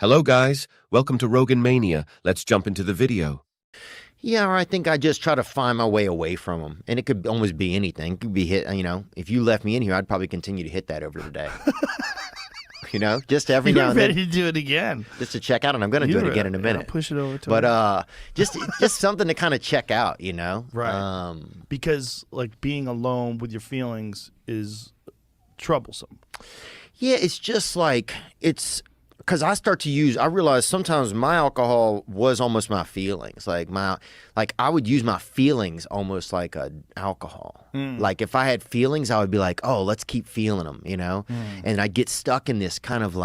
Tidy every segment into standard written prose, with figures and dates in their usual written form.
Hello, guys. Welcome to Rogan Mania. Let's jump into the video. Yeah, or I think I just try to find my way away from them. And it could almost be anything. It could be hit, if you left me in here, I'd probably continue to hit that over the day. Just every now and then. You're ready to do it again. Just to check out, and I'm going to do it again in a minute. Push it over to But just something to kind of check out, Right. Because, being alone with your feelings is troublesome. Yeah, it's just because I realize sometimes my alcohol was almost my feelings. I would use my feelings almost like alcohol. Like if I had feelings, I would be like, oh, let's keep feeling them, And I'd get stuck in this kind of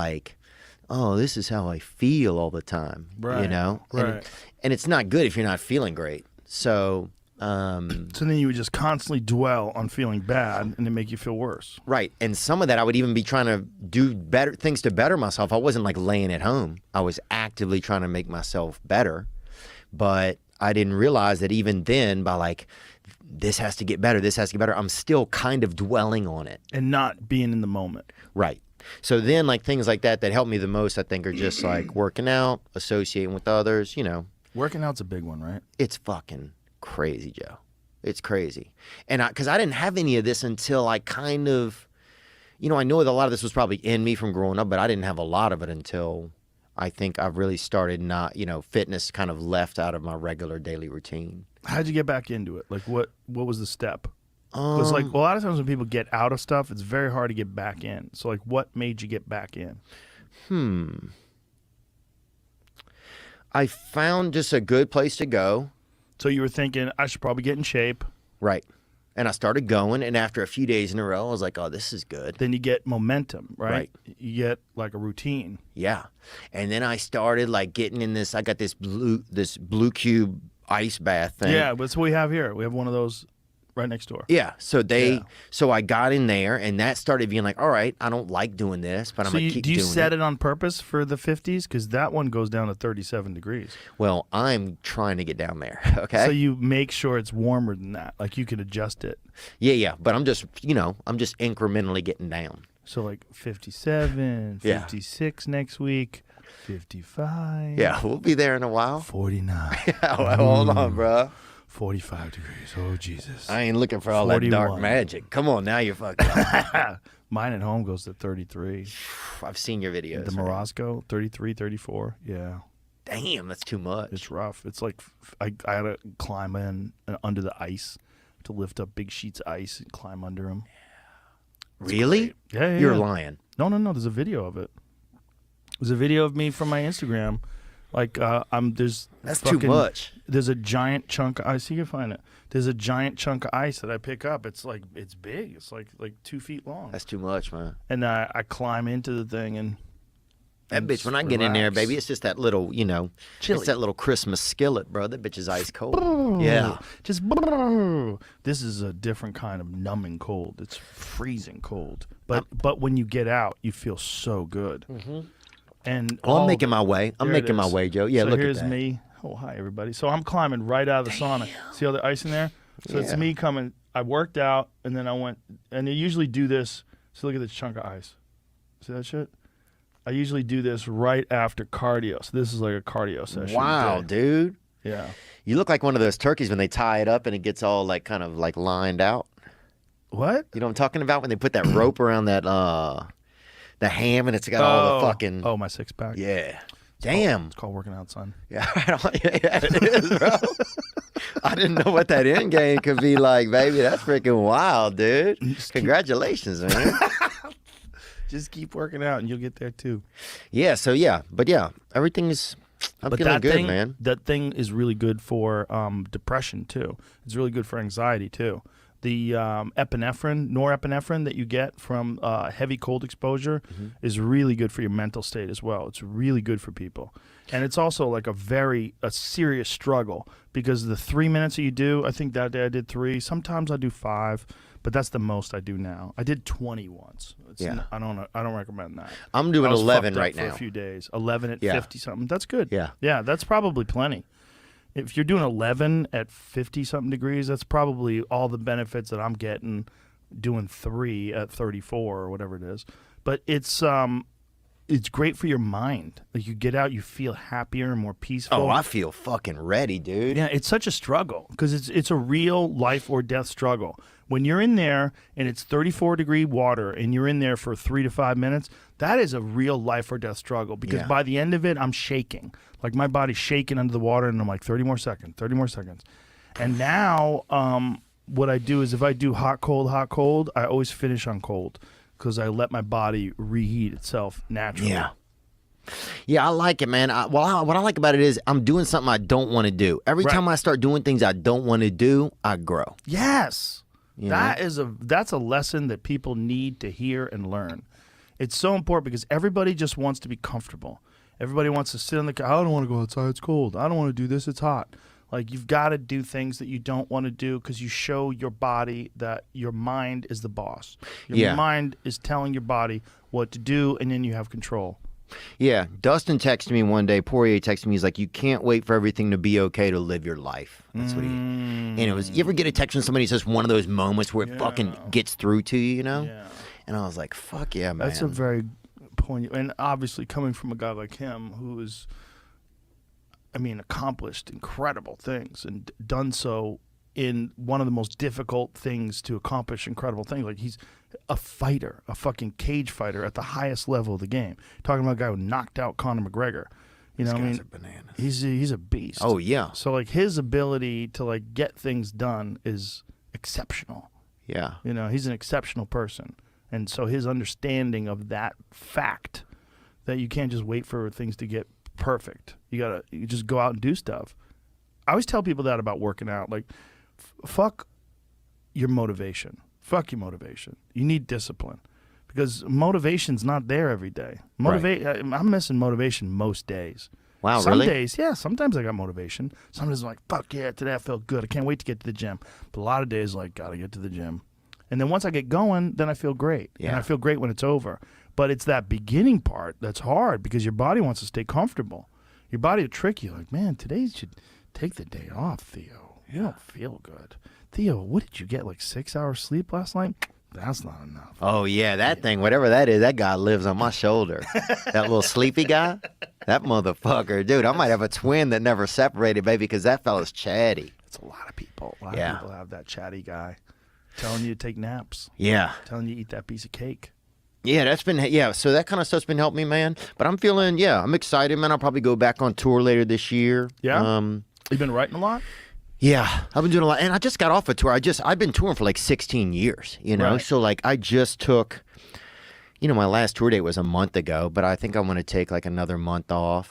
oh, this is how I feel all the time, Right. Right. And it's not good if you're not feeling great. So... so then you would just constantly dwell on feeling bad and it make you feel worse. Right. And some of that I would even be trying to do better things to better myself. I wasn't laying at home. I was actively trying to make myself better. But I didn't realize that even then by this has to get better, this has to get better, I'm still kind of dwelling on it. And not being in the moment. Right. So then things like that help me the most, I think, are just working out, associating with others, Working out's a big one, right? It's fucking crazy, Joe. It's crazy. And because I didn't have any of this until I kind of, I know that a lot of this was probably in me from growing up, but I didn't have a lot of it until I think I really started fitness kind of left out of my regular daily routine. How'd you get back into it? What was the step? Because a lot of times when people get out of stuff, it's very hard to get back in. So what made you get back in? I found just a good place to go. So you were thinking, I should probably get in shape. Right. And I started going, and after a few days in a row, I was like, oh, this is good. Then you get momentum, right? Right. You get a routine. Yeah. And then I started getting in this, I got this blue cube ice bath thing. Yeah, that's what we have here. We have one of those right next door. Yeah. So I got in there, and that started being all right, I don't like doing this, but I'm going to keep doing it. Do you set it on purpose for the 50s? Because that one goes down to 37 degrees. Well, I'm trying to get down there, okay? So you make sure it's warmer than that. You could adjust it. Yeah. But I'm just incrementally getting down. So 57, Yeah. 56 next week, 55. Yeah, we'll be there in a while. 49. Yeah, well, hold on, bro. 45 degrees. Oh, Jesus. I ain't looking for all 41. that dark magic. Come on, now you're fucking up. Mine at home goes to 33. I've seen your videos. The Morosco, 33, 34. Yeah. Damn, that's too much. It's rough. It's I had to climb in under the ice to lift up big sheets of ice and climb under them. Really? Yeah. You're lying. No. There's a video of it. There's a video of me from my Instagram. That's too much. There's a giant chunk of ice. You can find it. There's a giant chunk of ice that I pick up. It's it's big. It's like 2 feet long. That's too much, man. And I climb into the thing and that bitch, when I get in there, baby, it's just that little, it's that little Christmas skillet, bro. That bitch is ice cold. Yeah. Just this is a different kind of numbing cold. It's freezing cold. But when you get out, you feel so good. Mm-hmm. And I'm making my way. I'm making my way, Joe. Yeah, so look at here's that. me. Oh, hi, everybody. So I'm climbing right out of the sauna. See all the ice in there? So it's me coming. I worked out, and then I went, and I usually do this. So look at this chunk of ice. See that shit? I usually do this right after cardio. So this is like a cardio session. Wow, dude. Yeah. You look like one of those turkeys when they tie it up and it gets all kind of lined out. What? You know what I'm talking about? When they put that rope around that the ham and it's got all the fucking... Oh, my six pack. Yeah. Damn. It's called working out, son. Yeah, it is, bro. I didn't know what that end game could be like, baby. That's freaking wild, dude. Congratulations, man. Just keep working out and you'll get there too. Yeah, but everything is... I'm feeling good, man. That thing is really good for depression too. It's really good for anxiety too. The norepinephrine that you get from heavy cold exposure is really good for your mental state as well. It's really good for people. And it's also a serious struggle because the 3 minutes that you do, I think that day I did 3. Sometimes I do 5, but that's the most I do now. I did 20 once. I don't recommend that. I'm doing 11 right now. For a few days. 11 at 50 something. That's good. Yeah. Yeah, that's probably plenty. If you're doing 11 at 50-something degrees, that's probably all the benefits that I'm getting doing 3 at 34 or whatever it is. But it's it's great for your mind. Like, you get out, you feel happier and more peaceful. Oh, I feel fucking ready, dude. Yeah, it's such a struggle because it's a real life or death struggle. When you're in there and it's 34-degree water and you're in there for 3 to 5 minutes, that is a real life or death struggle because by the end of it, I'm shaking. Like, my body's shaking under the water, and I'm like, 30 more seconds. And now what I do is if I do hot, cold, I always finish on cold because I let my body reheat itself naturally. Yeah. Yeah, I like it, man. What I like about it is I'm doing something I don't want to do. Every time I start doing things I don't want to do, I grow. Yes. You know? That's a lesson that people need to hear and learn. It's so important because everybody just wants to be comfortable. Everybody wants to sit on the couch. I don't want to go outside. It's cold. I don't want to do this. It's hot. Like, you've got to do things that you don't want to do because you show your body that your mind is the boss. Your mind is telling your body what to do, and then you have control. Yeah. Dustin texted me one day. Poirier texted me. He's like, you can't wait for everything to be okay to live your life. That's what he... And it was... You ever get a text from somebody who says one of those moments where it fucking gets through to you, you know? Yeah. And I was like, fuck yeah, man. That's a very poignant... And obviously, coming from a guy like him who is... I mean, accomplished incredible things and done so in one of the most difficult things to accomplish incredible things. Like, he's a fighter, a fucking cage fighter at the highest level of the game. Talking about a guy who knocked out Conor McGregor. You know what I mean? Bananas. He's a beast. Oh, yeah. So, like, his ability to, like, get things done is exceptional. Yeah. You know, he's an exceptional person. And so his understanding of that fact that you can't just wait for things to get perfect. You just go out and do stuff. I always tell people that about working out. Like, fuck your motivation. Fuck your motivation. You need discipline because motivation's not there every day. I'm missing motivation most days. Wow, Some really? days, yeah. Sometimes I got motivation. Sometimes I'm like, fuck yeah, today I felt good. I can't wait to get to the gym. But a lot of days, like, gotta get to the gym. And then once I get going, then I feel great. Yeah. And I feel great when it's over. But it's that beginning part that's hard because your body wants to stay comfortable. Your body will trick you. Like, man, today you should take the day off, Theo. You don't feel good. Theo, what did you get, like 6 hours sleep last night? That's not enough. Oh, yeah, that thing, whatever that is, that guy lives on my shoulder. That little sleepy guy, that motherfucker. Dude, I might have a twin that never separated, baby, because that fella's chatty. It's a lot of people. A lot of people have that chatty guy telling you to take naps. Yeah. Telling you to eat that piece of cake. Yeah, so that kind of stuff's been helping me, man. But I'm feeling, I'm excited, man. I'll probably go back on tour later this year. Yeah? You've been writing a lot? Yeah, I've been doing a lot. And I just got off a tour. I've been touring for like 16 years, you know? Right. So, like, I just took, my last tour date was a month ago, but I think I'm going to take like another month off.